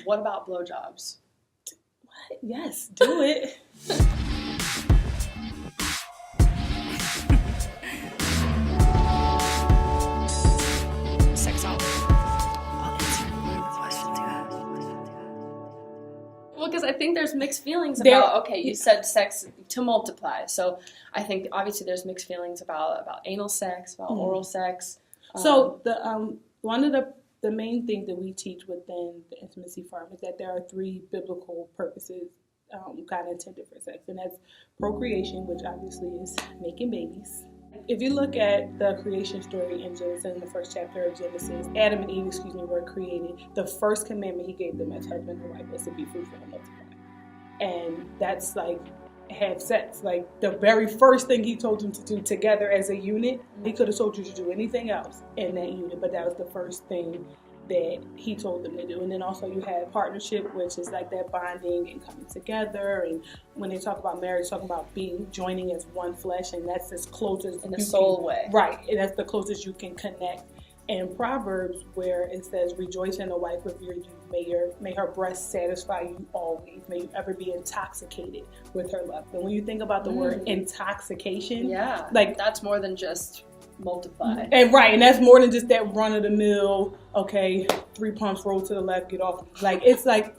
What about blowjobs? What? Yes, do it. Well, because I think there's mixed feelings about, okay, you said sex to multiply. So I think obviously there's mixed feelings about anal sex, about oral sex. So the one of the main things that we teach within the intimacy firm is that there are 3 biblical purposes God intended for sex. And that's procreation, which obviously is making babies. If you look at the creation story in Genesis, in the first chapter of Genesis, Adam and Eve, were created. The first commandment he gave them as husband and wife was to be fruitful and multiply. And that's like, have sex. Like, the very first thing he told them to do together as a unit. He could have told you to do anything else in that unit, but that was the first thing that he told them to do. And then also you have partnership, which is like that bonding and coming together. And when they talk about marriage, talking about joining as one flesh, and that's as close as in a soul way. Right, and that's the closest you can connect. And Proverbs, where it says, "Rejoice in the wife of your youth. May her breast satisfy you always. May you ever be intoxicated with her love." And when you think about the word intoxication, like that's more than just multiply. And right, and that's more than just that run of the mill, okay, 3 pumps, roll to the left, get off. Like, it's like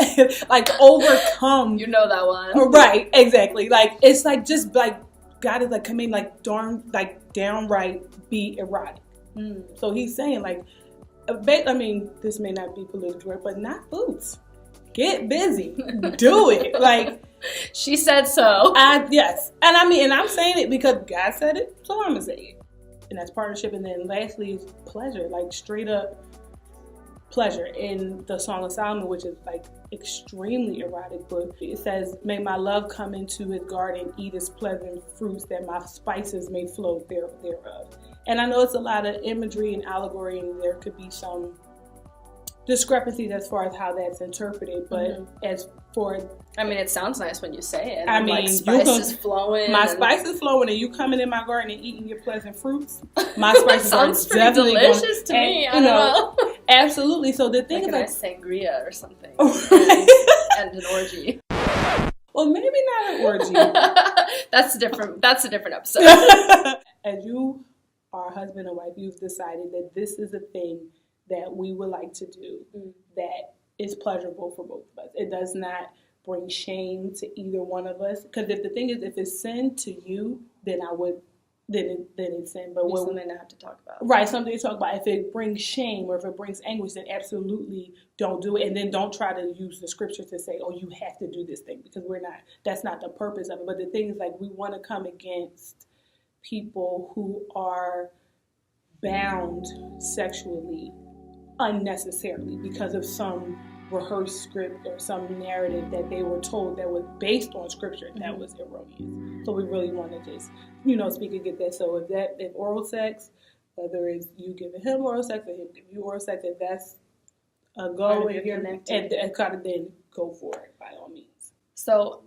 like overcome. You know that one. Right, exactly. Like, it's like just like God is like coming like downright be erotic. So he's saying like, I mean, this may not be politically correct, but not boots. Get busy. Do it. Like, she said so. Yes. And I mean, and I'm saying it because God said it, so I'm going to say it. And that's partnership. And then lastly is pleasure, like straight up pleasure. In the Song of Solomon, which is like extremely erotic book, it says, "May my love come into his garden, eat his pleasant fruits, that my spices may flow thereof." And I know it's a lot of imagery and allegory, and there could be some discrepancies as far as how that's interpreted. But as for, I mean, it sounds nice when you say it. I mean, like spices flowing. My spices flowing, and you coming in my garden and eating your pleasant fruits. My spices sounds pretty definitely delicious to me. I don't know. Absolutely. So the thing like is, like sangria or something, and an orgy. Well, maybe not an orgy. That's a different episode. As you are husband and wife, you've decided that this is a thing that we would like to do that is pleasurable for both of us. It does not bring shame to either one of us. Because if the thing is, if it's sin to you, then it's sin. But something to have to talk about. Right, something to talk about. If it brings shame or if it brings anguish, then absolutely don't do it. And then don't try to use the scripture to say, oh, you have to do this thing, because that's not the purpose of it. But the thing is, like, we want to come against people who are bound sexually unnecessarily because of some rehearsed script or some narrative that they were told that was based on scripture that was erroneous. So we really want to just, speak and get that. So if oral sex, whether it's you giving him oral sex or him giving you oral sex, if that's a go and kind of then go for it by all means. So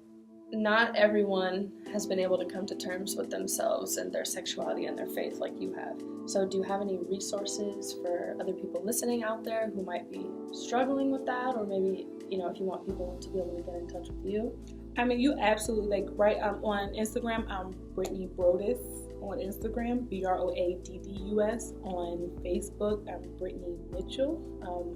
not everyone has been able to come to terms with themselves and their sexuality and their faith like you have. So do you have any resources for other people listening out there who might be struggling with that? Or maybe, if you want people to be able to get in touch with you? I mean, you absolutely, I'm on Instagram, I'm Brittany Brodus on Instagram, Broaddus. On Facebook, I'm Brittany Mitchell.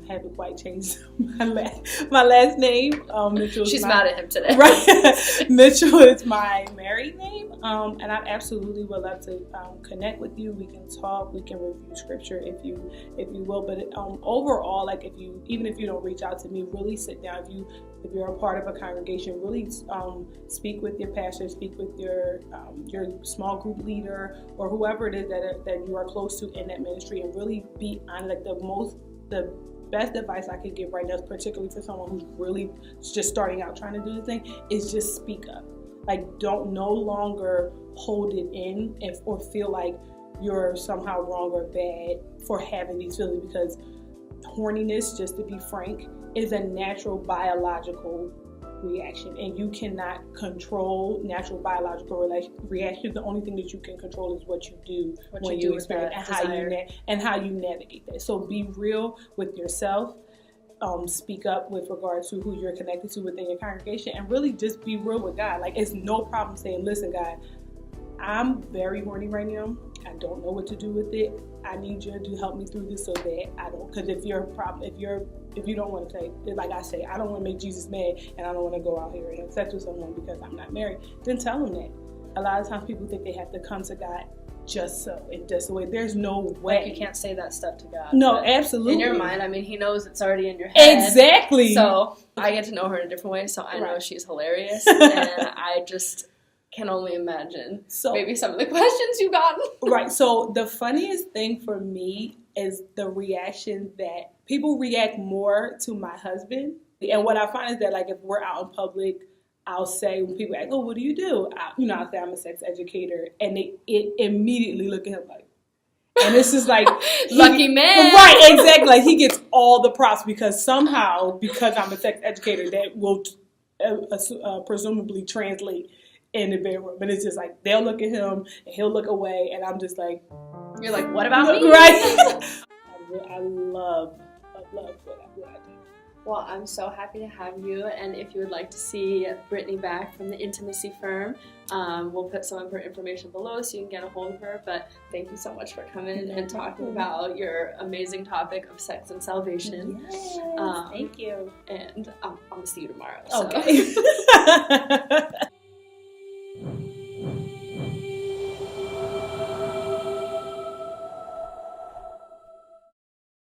Haven't quite changed my last name. Mitchell. She's mad at him today. Right. Mitchell is my married name. And I absolutely would love to connect with you. We can talk. We can review scripture if you will. But overall, like even if you don't reach out to me, really sit down. If you're a part of a congregation, really speak with your pastor, speak with your small group leader or whoever it is that you are close to in that ministry, and really be honest. Like the best advice I could give right now, particularly for someone who's really just starting out trying to do the thing, is just speak up. Like, don't no longer hold it in or feel like you're somehow wrong or bad for having these feelings, because horniness, just to be frank, is a natural biological reaction, and you cannot control natural biological reactions. The only thing that you can control is what you do when you experience and how you navigate that. So be real with yourself. speak up with regards to who you're connected to within your congregation, and really just be real with God. Like, it's no problem saying, listen, God, I'm very horny right now. I don't know what to do with it. I need you to help me through this so that I don't, because if you're a problem, if you don't want to take, like I say, I don't want to make Jesus mad, and I don't want to go out here and have sex with someone because I'm not married, then tell him that. A lot of times people think they have to come to God just so, and just the way. There's no way. Like, you can't say that stuff to God. No, absolutely. In your mind, I mean, he knows it's already in your head. Exactly. So I get to know her in a different way, so I know Right. she's hilarious, and I just can only imagine maybe some of the questions you've gotten. Right. So the funniest thing for me is the reaction that people react more to my husband. And what I find is that, like, if we're out in public, I'll say, when people ask, oh, what do you do? I'll say I'm a sex educator, and they immediately look at him like, and it's just like, lucky man. Right, exactly. Like, he gets all the props because somehow, because I'm a sex educator, that will presumably translate in the bedroom. And it's just like, they'll look at him and he'll look away, and I'm just like, you're like, what about me? Right. I love what I do. Well, I'm so happy to have you, and if you would like to see Brittany back from the Intimacy Firm, we'll put some of her information below so you can get a hold of her. But thank you so much for coming and talking about your amazing topic of sex and salvation. Yes, thank you. And I'm going to see you tomorrow. So. Okay.